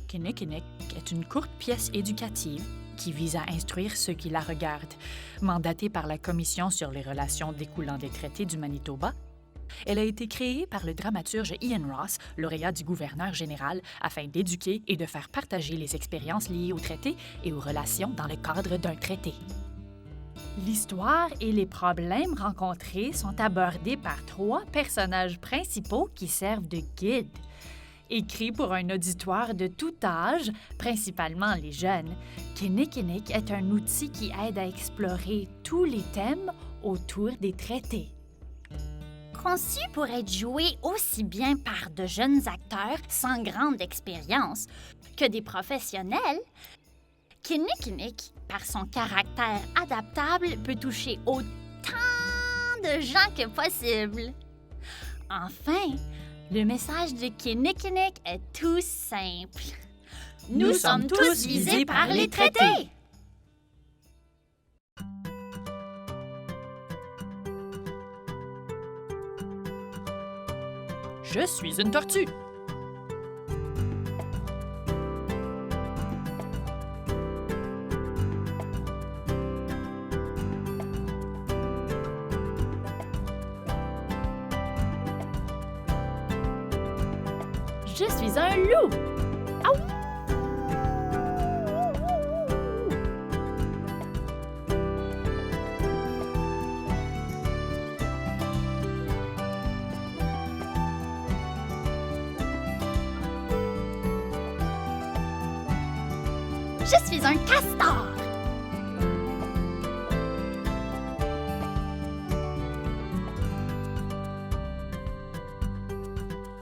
Kinnikinnick est une courte pièce éducative qui vise à instruire ceux qui la regardent. Mandatée par la Commission sur les relations découlant des traités du Manitoba, elle a été créée par le dramaturge Ian Ross, lauréat du gouverneur général, afin d'éduquer et de faire partager les expériences liées aux traités et aux relations dans le cadre d'un traité. L'histoire et les problèmes rencontrés sont abordés par 3 personnages principaux qui servent de guides. Écrit pour un auditoire de tout âge, principalement les jeunes, Kinnikinnick est un outil qui aide à explorer tous les thèmes autour des traités. Conçu pour être joué aussi bien par de jeunes acteurs sans grande expérience que des professionnels, Kinnikinnick, par son caractère adaptable, peut toucher autant de gens que possible. Enfin, le message de Kinnikinnick est tout simple. Nous sommes tous visés par les traités! Je suis une tortue. Je suis un loup! Aouh! Je suis un castor!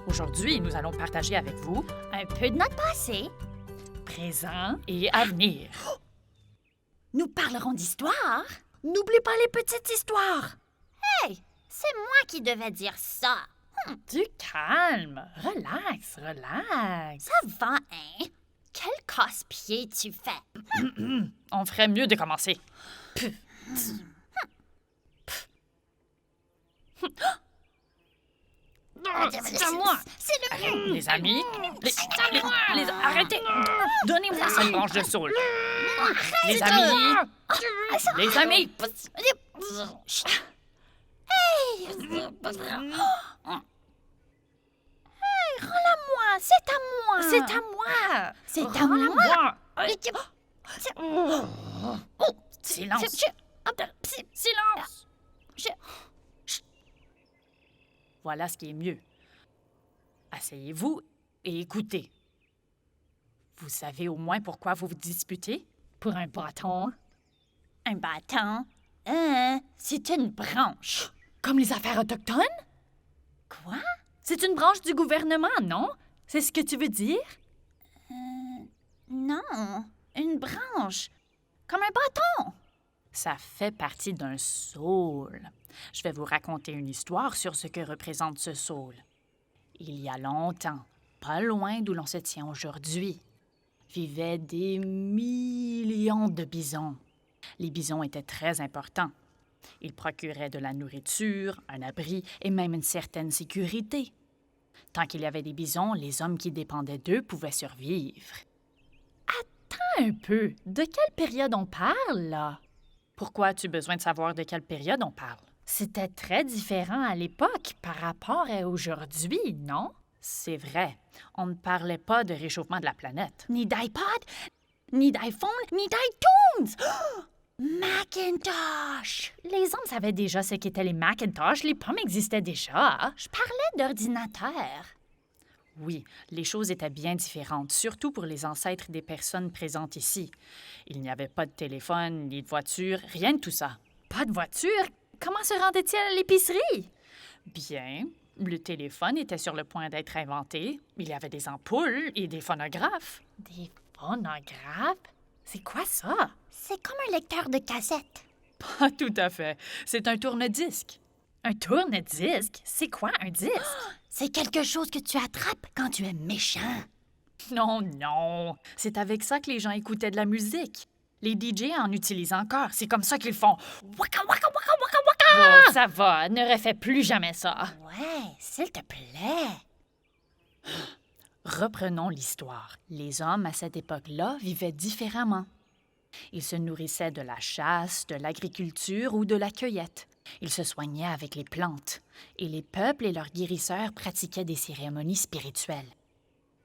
Aujourd'hui, nous allons partager avec vous Un peu de notre passé. présent et avenir. Nous parlerons d'histoire. N'oublie pas les petites histoires. Hey, c'est moi qui devais dire ça. Du calme. Relax, relax. Ça va, hein? Quel casse-pied tu fais? On ferait mieux de commencer. C'est à moi. C'est le mieux. Les amis, arrêtez. Donnez-moi cette branche de saule. Les amis, les amis. Rends-la-moi, c'est à moi. C'est à moi. C'est à moi. Silence. Silence. Voilà ce qui est mieux. Asseyez-vous et écoutez. Vous savez au moins pourquoi vous vous disputez? Pour un bâton. Un bâton? C'est une branche. Comme les affaires autochtones? Quoi? C'est une branche du gouvernement, non? C'est ce que tu veux dire? Non, une branche. Comme un bâton. Ça fait partie d'un saule. Je vais vous raconter une histoire sur ce que représente ce saule. Il y a longtemps, pas loin d'où l'on se tient aujourd'hui, vivaient des millions de bisons. Les bisons étaient très importants. Ils procuraient de la nourriture, un abri et même une certaine sécurité. Tant qu'il y avait des bisons, les hommes qui dépendaient d'eux pouvaient survivre. Attends un peu, de quelle période on parle, là? Pourquoi as-tu besoin de savoir de quelle période on parle? C'était très différent à l'époque par rapport à aujourd'hui, non? C'est vrai. On ne parlait pas de réchauffement de la planète. Ni d'iPod, ni d'iPhone, ni d'iTunes. Macintosh! Les hommes savaient déjà ce qu'étaient les Macintosh, les pommes existaient déjà. Je parlais d'ordinateur. Oui, les choses étaient bien différentes, surtout pour les ancêtres des personnes présentes ici. Il n'y avait pas de téléphone, ni de voiture, rien de tout ça. Pas de voiture? Comment se rendait-il à l'épicerie? Bien, le téléphone était sur le point d'être inventé. Il y avait des ampoules et des phonographes. Des phonographes? C'est quoi ça? C'est comme un lecteur de cassette. Pas tout à fait. C'est un tourne-disque. Un tourne-disque? C'est quoi un disque? C'est quelque chose que tu attrapes quand tu es méchant. Non, non. C'est avec ça que les gens écoutaient de la musique. Les DJ en utilisent encore. C'est comme ça qu'ils font. Waka, waka, waka, waka, waka! Oh, ça va. Ne refais plus jamais ça. Ouais, s'il te plaît. Reprenons l'histoire. Les hommes, à cette époque-là, vivaient différemment. Ils se nourrissaient de la chasse, de l'agriculture ou de la cueillette. Ils se soignaient avec les plantes. Et les peuples et leurs guérisseurs pratiquaient des cérémonies spirituelles.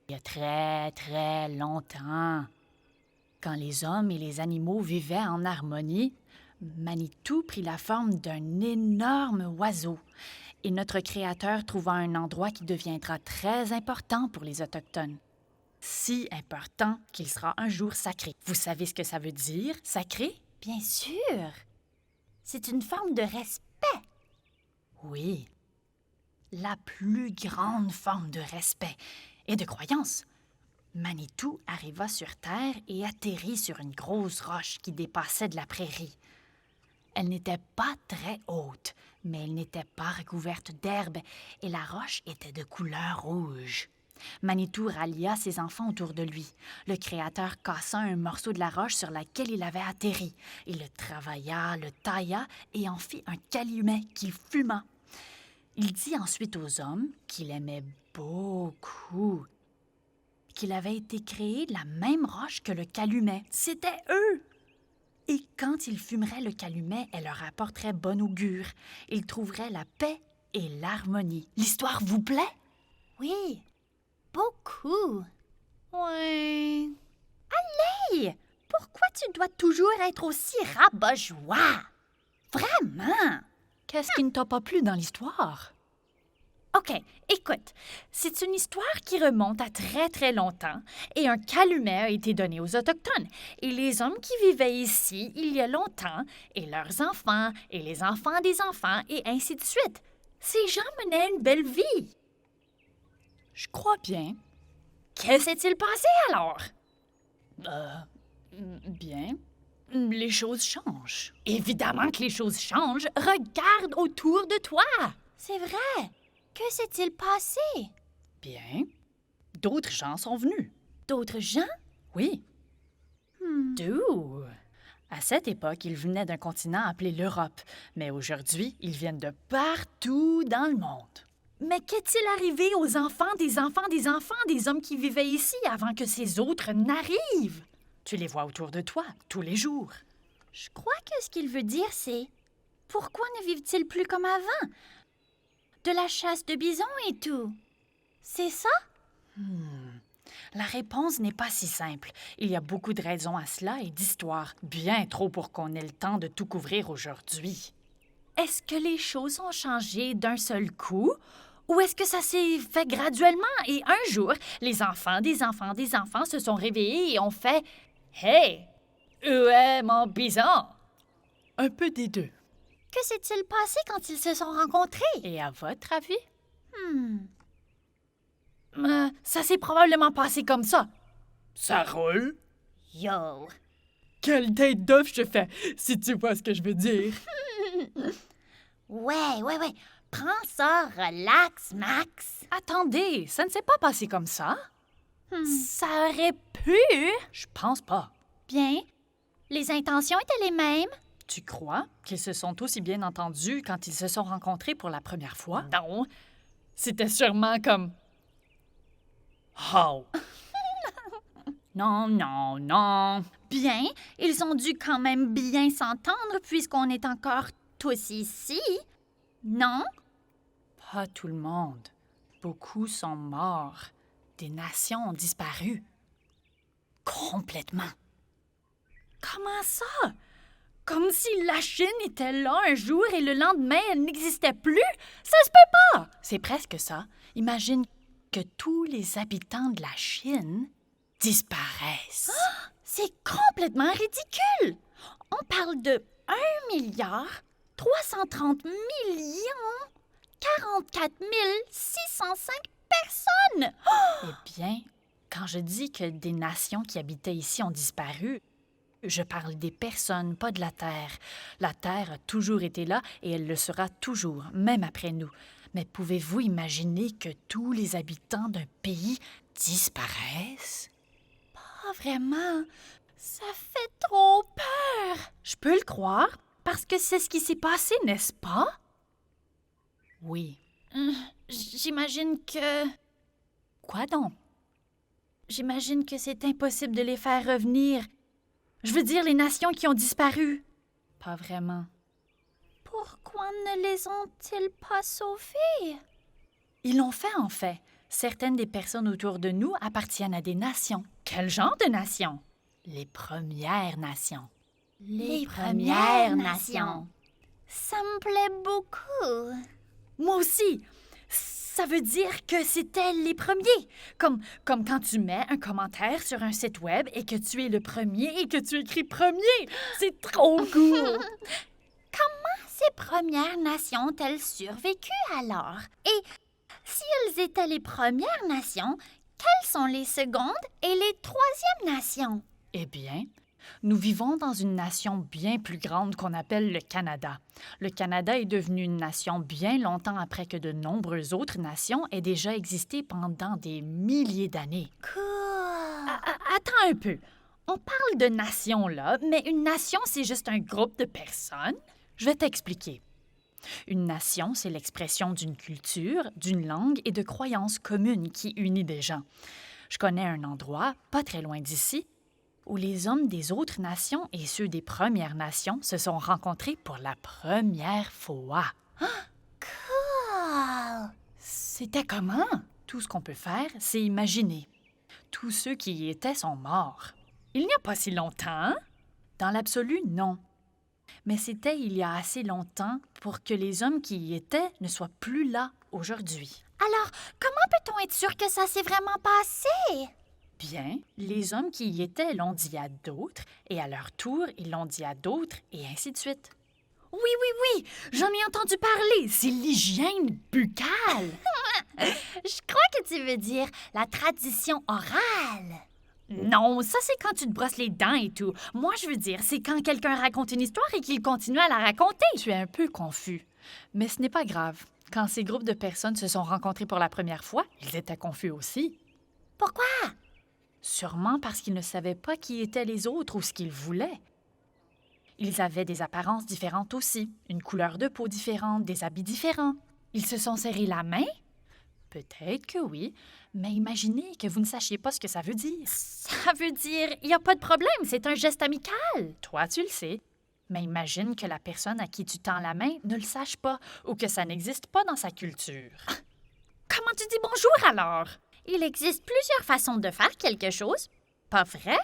Il y a très, très longtemps, quand les hommes et les animaux vivaient en harmonie, Manitou prit la forme d'un énorme oiseau. Et notre Créateur trouva un endroit qui deviendra très important pour les Autochtones. Si important qu'il sera un jour sacré. Vous savez ce que ça veut dire, sacré? Bien sûr. C'est une forme de respect. Oui. La plus grande forme de respect et de croyance. Manitou arriva sur Terre et atterrit sur une grosse roche qui dépassait de la prairie. Elle n'était pas très haute, mais elle n'était pas recouverte d'herbe et la roche était de couleur rouge. Manitou rallia ses enfants autour de lui. Le Créateur cassa un morceau de la roche sur laquelle il avait atterri. Il le travailla, le tailla et en fit un calumet qu'il fuma. Il dit ensuite aux hommes qu'il aimait beaucoup, qu'il avait été créé de la même roche que le calumet. C'était eux! Et quand ils fumeraient le calumet, elle leur apporterait bon augure. Ils trouveraient la paix et l'harmonie. L'histoire vous plaît? Oui, beaucoup. Ouais. Hey, pourquoi tu dois toujours être aussi rabat-joie? Vraiment? Qu'est-ce qui ne t'a pas plu dans l'histoire? OK, écoute, c'est une histoire qui remonte à très, très longtemps et un calumet a été donné aux Autochtones. Et les hommes qui vivaient ici il y a longtemps, et leurs enfants, et les enfants des enfants, et ainsi de suite. Ces gens menaient une belle vie. Je crois bien. Que s'est-il passé alors? Bien. Les choses changent. Évidemment que les choses changent. Regarde autour de toi. C'est vrai. Que s'est-il passé? Bien. D'autres gens sont venus. D'autres gens? Oui. D'où? À cette époque, ils venaient d'un continent appelé l'Europe, mais aujourd'hui, ils viennent de partout dans le monde. Mais qu'est-il arrivé aux enfants des enfants des enfants des hommes qui vivaient ici avant que ces autres n'arrivent? Tu les vois autour de toi, tous les jours. Je crois que ce qu'il veut dire, c'est pourquoi ne vivent-ils plus comme avant? De la chasse de bisons et tout. C'est ça? La réponse n'est pas si simple. Il y a beaucoup de raisons à cela et d'histoires, bien trop pour qu'on ait le temps de tout couvrir aujourd'hui. Est-ce que les choses ont changé d'un seul coup? Ou est-ce que ça s'est fait graduellement et un jour, les enfants des enfants des enfants se sont réveillés et ont fait « Hey, où est mon bison? » Un peu des deux. Que s'est-il passé quand ils se sont rencontrés? Et à votre avis? Ça s'est probablement passé comme ça. Ça roule? Yo! Quelle tête d'œuf je fais, si tu vois ce que je veux dire. Ouais. Prends ça, relax, Max. Attendez, ça ne s'est pas passé comme ça? Ça aurait pu. Je pense pas. Bien. Les intentions étaient les mêmes. Tu crois qu'ils se sont aussi bien entendus quand ils se sont rencontrés pour la première fois? Non. C'était sûrement comme... Oh! Non. Bien, ils ont dû quand même bien s'entendre puisqu'on est encore tous ici. Non? Pas tout le monde. Beaucoup sont morts. Des nations ont disparu. Complètement. Comment ça? Comme si la Chine était là un jour et le lendemain, elle n'existait plus? Ça se peut pas! C'est presque ça. Imagine que tous les habitants de la Chine disparaissent. C'est complètement ridicule! On parle de 1,330,044,605 personnes! Eh bien, quand je dis que des nations qui habitaient ici ont disparu, je parle des personnes, pas de la Terre. La Terre a toujours été là et elle le sera toujours, même après nous. Mais pouvez-vous imaginer que tous les habitants d'un pays disparaissent? Pas vraiment. Ça fait trop peur. Je peux le croire, parce que c'est ce qui s'est passé, n'est-ce pas? Oui. J'imagine que... Quoi donc? j'imagine que c'est impossible de les faire revenir. Je veux dire les nations qui ont disparu. Pas vraiment. Pourquoi ne les ont-ils pas sauvés? Ils l'ont fait, en fait. Certaines des personnes autour de nous appartiennent à des nations. Quel genre de nations? Les Premières Nations. Les Premières Nations. Ça me plaît beaucoup. Moi aussi. Ça veut dire que c'était les premiers. Comme quand tu mets un commentaire sur un site web et que tu es le premier et que tu écris premier. C'est trop cool. Comment ces Premières Nations ont-elles survécu alors? Et si elles étaient les Premières Nations, quelles sont les secondes et les troisièmes nations? Eh bien, nous vivons dans une nation bien plus grande qu'on appelle le Canada. Le Canada est devenu une nation bien longtemps après que de nombreuses autres nations aient déjà existé pendant des milliers d'années. Cool! Attends un peu. On parle de nation là, mais une nation, c'est juste un groupe de personnes? Je vais t'expliquer. Une nation, c'est l'expression d'une culture, d'une langue et de croyances communes qui unit des gens. Je connais un endroit, pas très loin d'ici, où les hommes des autres nations et ceux des Premières Nations se sont rencontrés pour la première fois. Cool! C'était comment? Tout ce qu'on peut faire, c'est imaginer. Tous ceux qui y étaient sont morts. Il n'y a pas si longtemps. Dans l'absolu, non. Mais c'était il y a assez longtemps pour que les hommes qui y étaient ne soient plus là aujourd'hui. Alors, comment peut-on être sûr que ça s'est vraiment passé? Bien, les hommes qui y étaient l'ont dit à d'autres, et à leur tour, ils l'ont dit à d'autres, et ainsi de suite. Oui, j'en ai entendu parler. C'est l'hygiène buccale. Je crois que tu veux dire la tradition orale. Non, ça c'est quand tu te brosses les dents et tout. Moi, je veux dire, c'est quand quelqu'un raconte une histoire et qu'il continue à la raconter. Tu es un peu confus. Mais ce n'est pas grave. Quand ces groupes de personnes se sont rencontrés pour la première fois, ils étaient confus aussi. Pourquoi? Sûrement parce qu'ils ne savaient pas qui étaient les autres ou ce qu'ils voulaient. Ils avaient des apparences différentes aussi, une couleur de peau différente, des habits différents. Ils se sont serrés la main? Peut-être que oui, mais imaginez que vous ne sachiez pas ce que ça veut dire. Ça veut dire, il n'y a pas de problème, c'est un geste amical. Toi, tu le sais. Mais imagine que la personne à qui tu tends la main ne le sache pas ou que ça n'existe pas dans sa culture. Comment tu dis bonjour alors? Il existe plusieurs façons de faire quelque chose, pas vrai?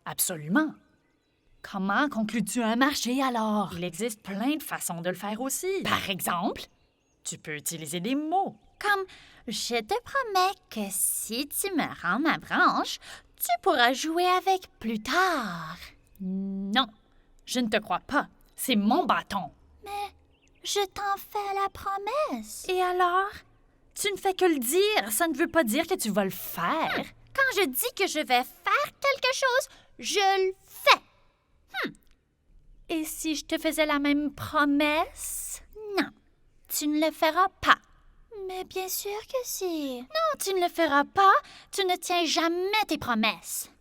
Absolument. Comment conclus-tu un marché alors? Il existe plein de façons de le faire aussi. Par exemple, tu peux utiliser des mots. Comme « Je te promets que si tu me rends ma branche, tu pourras jouer avec plus tard. » Non, je ne te crois pas. C'est mon bâton. Mais je t'en fais la promesse. Et alors? Tu ne fais que le dire. Ça ne veut pas dire que tu vas le faire. Quand je dis que je vais faire quelque chose, je le fais. Et si je te faisais la même promesse? Non, tu ne le feras pas. Mais bien sûr que si. Non, tu ne le feras pas. Tu ne tiens jamais tes promesses.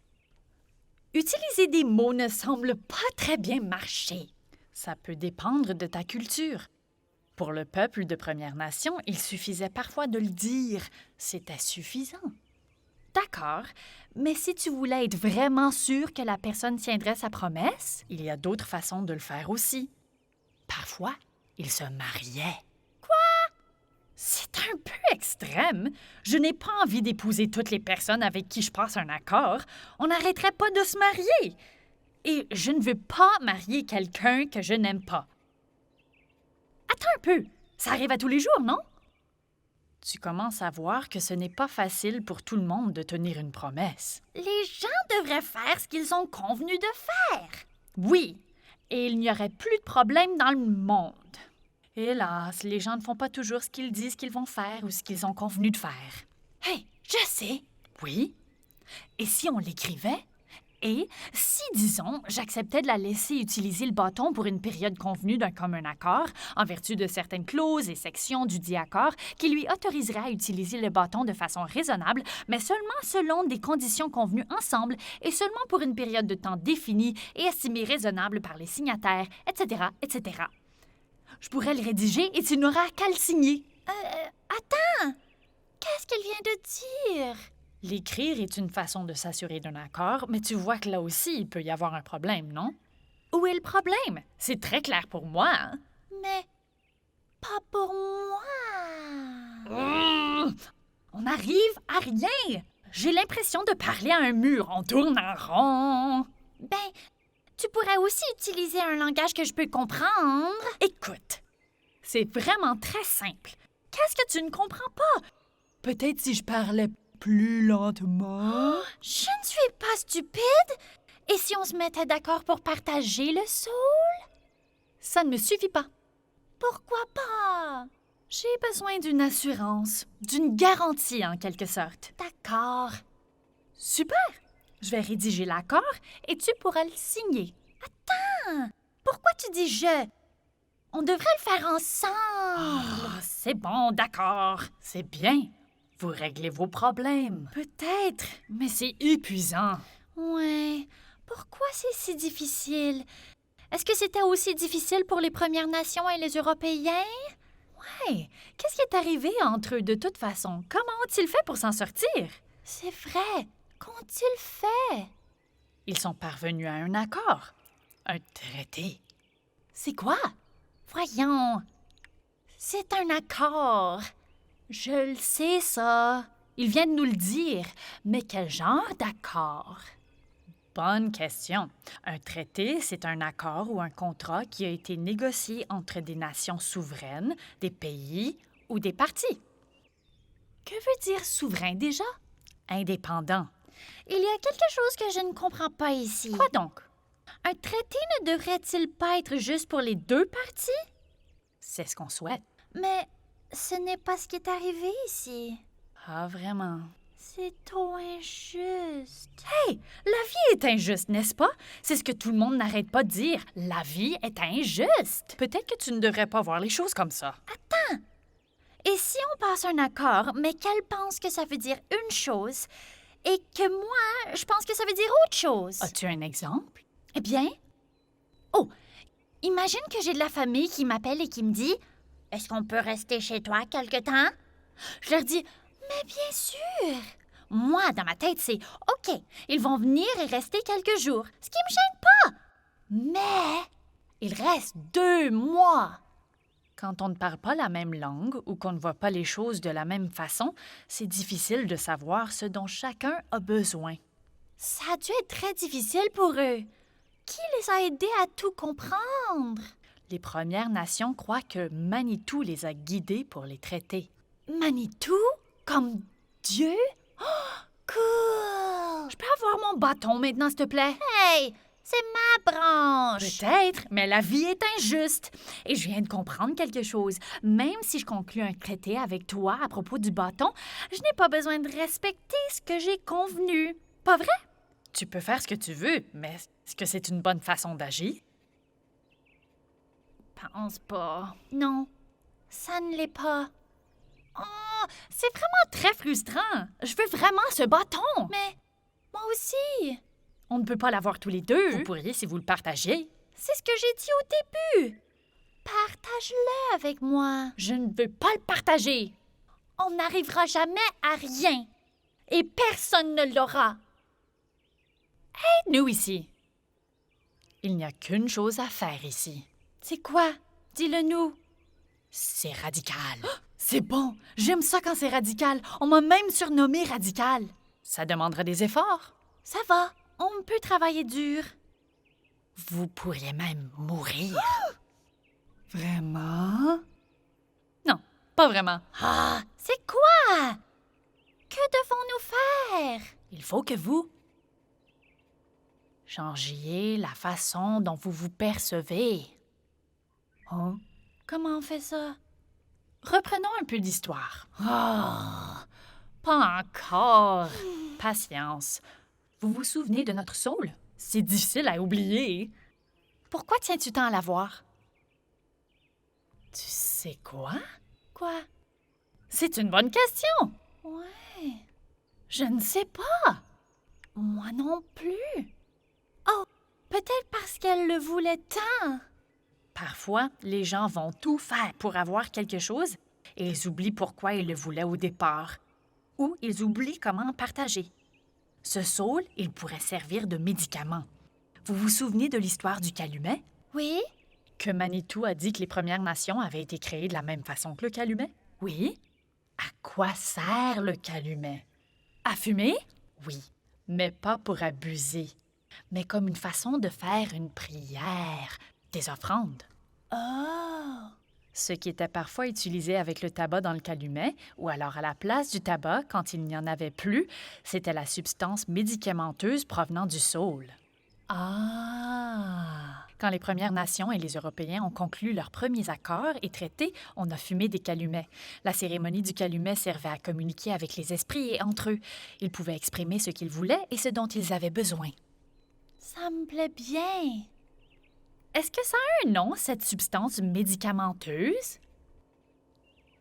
Utiliser des mots ne semble pas très bien marcher. Ça peut dépendre de ta culture. Pour le peuple de Première Nation, il suffisait parfois de le dire. C'était suffisant. D'accord, mais si tu voulais être vraiment sûr que la personne tiendrait sa promesse, il y a d'autres façons de le faire aussi. Parfois, ils se mariaient. C'est un peu extrême. Je n'ai pas envie d'épouser toutes les personnes avec qui je passe un accord. On n'arrêterait pas de se marier. Et je ne veux pas marier quelqu'un que je n'aime pas. Attends un peu. Ça arrive à tous les jours, non? Tu commences à voir que ce n'est pas facile pour tout le monde de tenir une promesse. Les gens devraient faire ce qu'ils ont convenu de faire. Oui, et il n'y aurait plus de problème dans le monde. Hélas, les gens ne font pas toujours ce qu'ils disent qu'ils vont faire ou ce qu'ils ont convenu de faire. Hey, je sais. Oui. Et si on l'écrivait? Et si, disons, j'acceptais de la laisser utiliser le bâton pour une période convenue d'un commun accord, en vertu de certaines clauses et sections du dit accord, qui lui autoriseraient à utiliser le bâton de façon raisonnable, mais seulement selon des conditions convenues ensemble et seulement pour une période de temps définie et estimée raisonnable par les signataires, etc., etc. Je pourrais le rédiger et tu n'auras qu'à le signer. Attends! Qu'est-ce qu'elle vient de dire? L'écrire est une façon de s'assurer d'un accord, mais tu vois que là aussi, il peut y avoir un problème, non? Où est le problème? C'est très clair pour moi, hein? Mais pas pour moi. On n'arrive à rien! J'ai l'impression de parler à un mur. On tourne en rond. Ben, tu pourrais aussi utiliser un langage que je peux comprendre. Écoute, c'est vraiment très simple. Qu'est-ce que tu ne comprends pas? Peut-être si je parlais plus lentement. Je ne suis pas stupide. Et si on se mettait d'accord pour partager le saule? Ça ne me suffit pas. Pourquoi pas? J'ai besoin d'une assurance, d'une garantie en quelque sorte. D'accord. Super! Je vais rédiger l'accord et tu pourras le signer. Pourquoi tu dis je? On devrait le faire ensemble. C'est bon, d'accord. C'est bien. Vous réglez vos problèmes. Peut-être, mais c'est épuisant. Ouais. Pourquoi c'est si difficile? Est-ce que c'était aussi difficile pour les Premières Nations et les Européens? Ouais. Qu'est-ce qui est arrivé entre eux de toute façon? Comment ont-ils fait pour s'en sortir? C'est vrai. Qu'ont-ils fait? Ils sont parvenus à un accord. Un traité. C'est quoi? Voyons. C'est un accord. Je le sais, ça. Ils viennent nous le dire. Mais quel genre d'accord? Bonne question. Un traité, c'est un accord ou un contrat qui a été négocié entre des nations souveraines, des pays ou des partis. Que veut dire souverain déjà? Indépendant. Il y a quelque chose que je ne comprends pas ici. Quoi donc? Un traité ne devrait-il pas être juste pour les deux parties? C'est ce qu'on souhaite. Mais ce n'est pas ce qui est arrivé ici. Ah, vraiment? C'est trop injuste. Hey, la vie est injuste, n'est-ce pas? C'est ce que tout le monde n'arrête pas de dire. La vie est injuste. Peut-être que tu ne devrais pas voir les choses comme ça. Et si on passe un accord, mais qu'elle pense que ça veut dire une chose et que moi, je pense que ça veut dire autre chose? As-tu un exemple? Eh bien, imagine que j'ai de la famille qui m'appelle et qui me dit « Est-ce qu'on peut rester chez toi quelque temps? » Je leur dis « Mais bien sûr! » Moi, dans ma tête, c'est « OK, ils vont venir et rester quelques jours, ce qui me gêne pas. » Mais il reste 2 mois. Quand on ne parle pas la même langue ou qu'on ne voit pas les choses de la même façon, c'est difficile de savoir ce dont chacun a besoin. Ça a dû être très difficile pour eux. Qui les a aidés à tout comprendre? Les Premières Nations croient que Manitou les a guidés pour les traiter. Manitou? Comme Dieu? Oh, cool! Je peux avoir mon bâton maintenant, s'il te plaît? Hey, c'est ma branche! Peut-être, mais la vie est injuste. Et je viens de comprendre quelque chose. Même si je conclus un traité avec toi à propos du bâton, je n'ai pas besoin de respecter ce que j'ai convenu. Pas vrai? Tu peux faire ce que tu veux, mais est-ce que c'est une bonne façon d'agir? Pense pas. Non, ça ne l'est pas. Oh, c'est vraiment très frustrant. Je veux vraiment ce bâton. Mais moi aussi. On ne peut pas l'avoir tous les deux. Vous pourriez si vous le partagiez. C'est ce que j'ai dit au début. Partage-le avec moi. Je ne veux pas le partager. On n'arrivera jamais à rien. Et personne ne l'aura. Aide-nous ici. Il n'y a qu'une chose à faire ici. C'est quoi? Dis-le-nous. C'est radical. Oh, c'est bon. J'aime ça quand c'est radical. On m'a même surnommé radical. Ça demandera des efforts. Ça va. On peut travailler dur. Vous pourriez même mourir. Oh! Vraiment? Non, pas vraiment. Ah, c'est quoi? Que devons-nous faire? Il faut que vous changiez la façon dont vous vous percevez. Hein? Comment on fait ça? Reprenons un peu d'histoire. Ah, pas encore. Patience. Vous vous souvenez de notre saule? C'est difficile à oublier. Pourquoi tiens-tu tant à la voir? Tu sais quoi? Quoi? C'est une bonne question. Ouais. Je ne sais pas. Moi non plus. Oh, peut-être parce qu'elle le voulait tant. Parfois, les gens vont tout faire pour avoir quelque chose et ils oublient pourquoi ils le voulaient au départ. ou ils oublient comment partager. Ce saule, il pourrait servir de médicament. Vous vous souvenez de l'histoire du calumet? Oui? Que Manitou a dit que les Premières Nations avaient été créées de la même façon que le calumet? Oui. À quoi sert le calumet? À fumer? Oui, mais pas pour abuser, mais comme une façon de faire une prière, des offrandes. Oh! Ce qui était parfois utilisé avec le tabac dans le calumet, ou alors à la place du tabac, quand il n'y en avait plus, c'était la substance médicamenteuse provenant du saule. Ah! Quand les Premières Nations et les Européens ont conclu leurs premiers accords et traités, on a fumé des calumets. La cérémonie du calumet servait à communiquer avec les esprits et entre eux. Ils pouvaient exprimer ce qu'ils voulaient et ce dont ils avaient besoin. Ça me plaît bien. Est-ce que ça a un nom, cette substance médicamenteuse?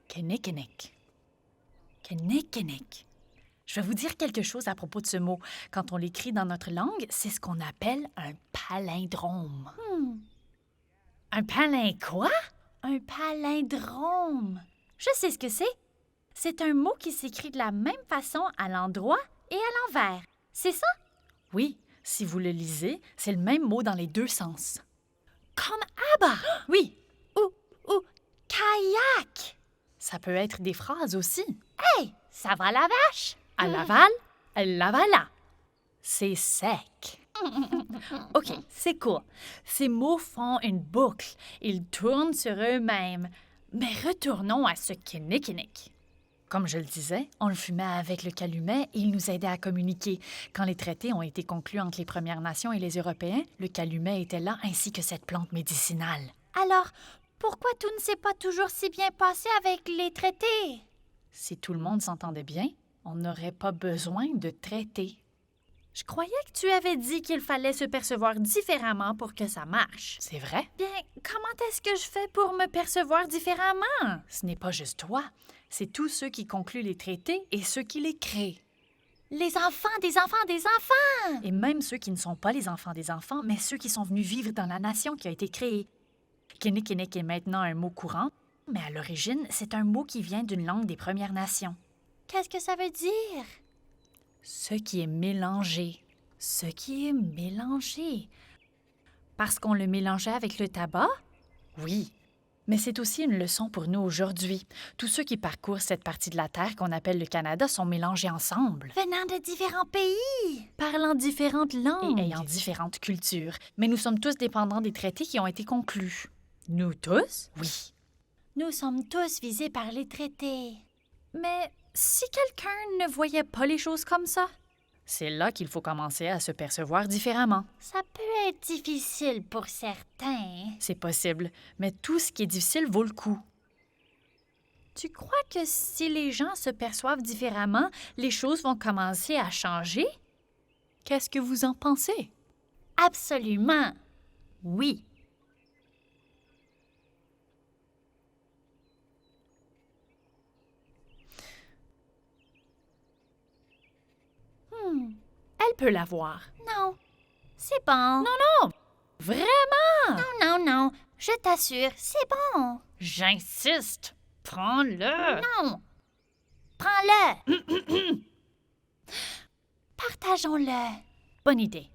Kenekenek. Kenekenek. Je vais vous dire quelque chose à propos de ce mot. Quand on l'écrit dans notre langue, c'est ce qu'on appelle un palindrome. Un palin quoi? Un palindrome. Je sais ce que c'est. C'est un mot qui s'écrit de la même façon à l'endroit et à l'envers. C'est ça? Oui, si vous le lisez, c'est le même mot dans les deux sens. Comme Abba. Oui, Ou kayak. ça peut être des phrases aussi. Hey, ça va la vache. À l'aval, elle l'avala. C'est sec. OK, c'est cool. Ces mots font une boucle. Ils tournent sur eux-mêmes. Mais retournons à ce kenekenek. Comme je le disais, on le fumait avec le calumet et il nous aidait à communiquer. Quand les traités ont été conclus entre les Premières Nations et les Européens, le calumet était là ainsi que cette plante médicinale. Alors, pourquoi tout ne s'est pas toujours si bien passé avec les traités? Si tout le monde s'entendait bien, on n'aurait pas besoin de traités. Je croyais que tu avais dit qu'il fallait se percevoir différemment pour que ça marche. C'est vrai? Bien, comment est-ce que je fais pour me percevoir différemment? Ce n'est pas juste toi, c'est tous ceux qui concluent les traités et ceux qui les créent. Les enfants des enfants des enfants! Et même ceux qui ne sont pas les enfants des enfants, mais ceux qui sont venus vivre dans la nation qui a été créée. Kenekenek est maintenant un mot courant, mais à l'origine, c'est un mot qui vient d'une langue des Premières Nations. Qu'est-ce que ça veut dire? Ce qui est mélangé. Ce qui est mélangé. Parce qu'on le mélangeait avec le tabac? Oui. Mais c'est aussi une leçon pour nous aujourd'hui. Tous ceux qui parcourent cette partie de la Terre qu'on appelle le Canada sont mélangés ensemble. Venant de différents pays! Parlant différentes langues. Et ayant différentes cultures. Mais nous sommes tous dépendants des traités qui ont été conclus. Nous tous? Oui. Nous sommes tous visés par les traités. Mais si quelqu'un ne voyait pas les choses comme ça, c'est là qu'il faut commencer à se percevoir différemment. Ça peut être difficile pour certains. C'est possible, mais tout ce qui est difficile vaut le coup. Tu crois que si les gens se perçoivent différemment, les choses vont commencer à changer? Qu'est-ce que vous en pensez? Absolument. Oui. Elle peut l'avoir. Non. C'est bon. Non! Vraiment? Non. Je t'assure, c'est bon. J'insiste. Prends-le. Non. Prends-le. Partageons-le. Bonne idée.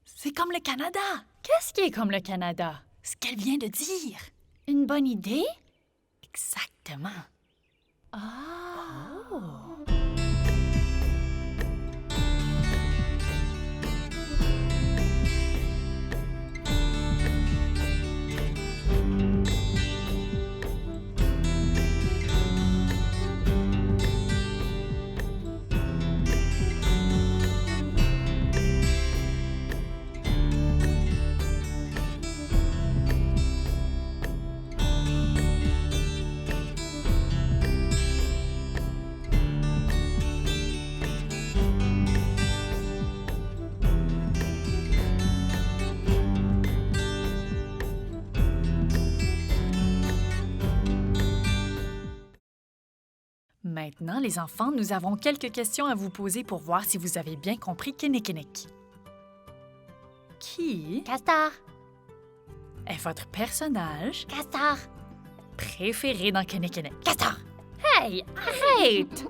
C'est comme le Canada. Qu'est-ce qui est comme le Canada? Ce qu'elle vient de dire. Une bonne idée? Exactement. Oh. Maintenant, les enfants, nous avons quelques questions à vous poser pour voir si vous avez bien compris Kenekenek. Qui Castor. est votre personnage Castor. préféré dans Kenekenek? Castor. Hey, arrête!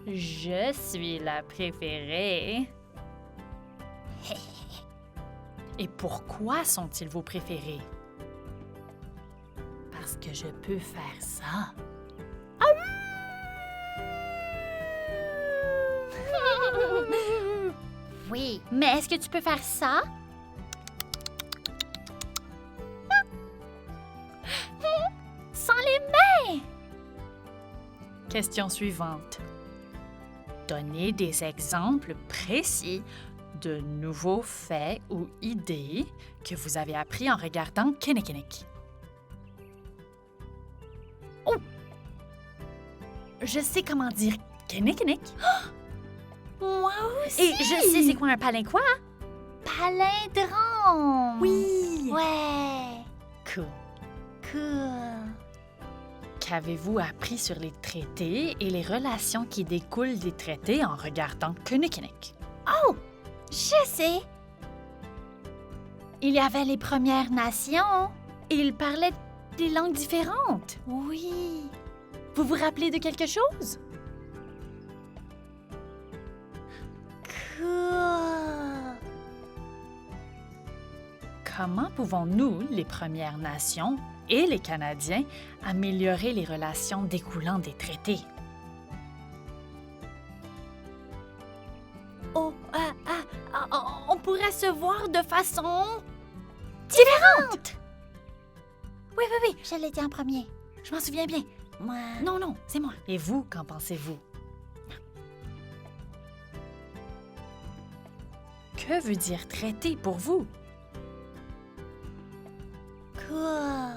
Je suis la préférée. Et pourquoi sont-ils vos préférés? Parce que je peux faire ça. Oui, mais est-ce que tu peux faire ça? Sans les mains! Question suivante. Donnez des exemples précis de nouveaux faits ou idées que vous avez appris en regardant Kinnikinnick. Oh! Je sais comment dire Kinnikinnick. Moi aussi! Et je sais c'est quoi un palinquois. Palindrome! Oui! Ouais! Cool. Cool! Qu'avez-vous appris sur les traités et les relations qui découlent des traités en regardant Kinnikinnick? Oh! Je sais! Il y avait les Premières Nations. Et ils parlaient des langues différentes. Oui! Vous vous rappelez de quelque chose? Cool! Comment pouvons-nous, les Premières Nations et les Canadiens, améliorer les relations découlant des traités? Oh, on pourrait se voir de façon différente! Oui, oui, oui, je l'ai dit en premier. Je m'en souviens bien. Moi... Non, c'est moi. Et vous, qu'en pensez-vous? Que veut dire traité pour vous? Cool!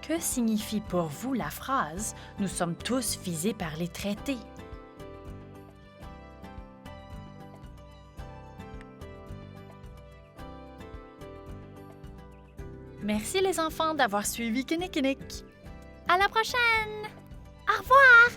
Que signifie pour vous la phrase « Nous sommes tous visés par les traités » ? Merci les enfants d'avoir suivi Kinnikinnick. À la prochaine! Au revoir!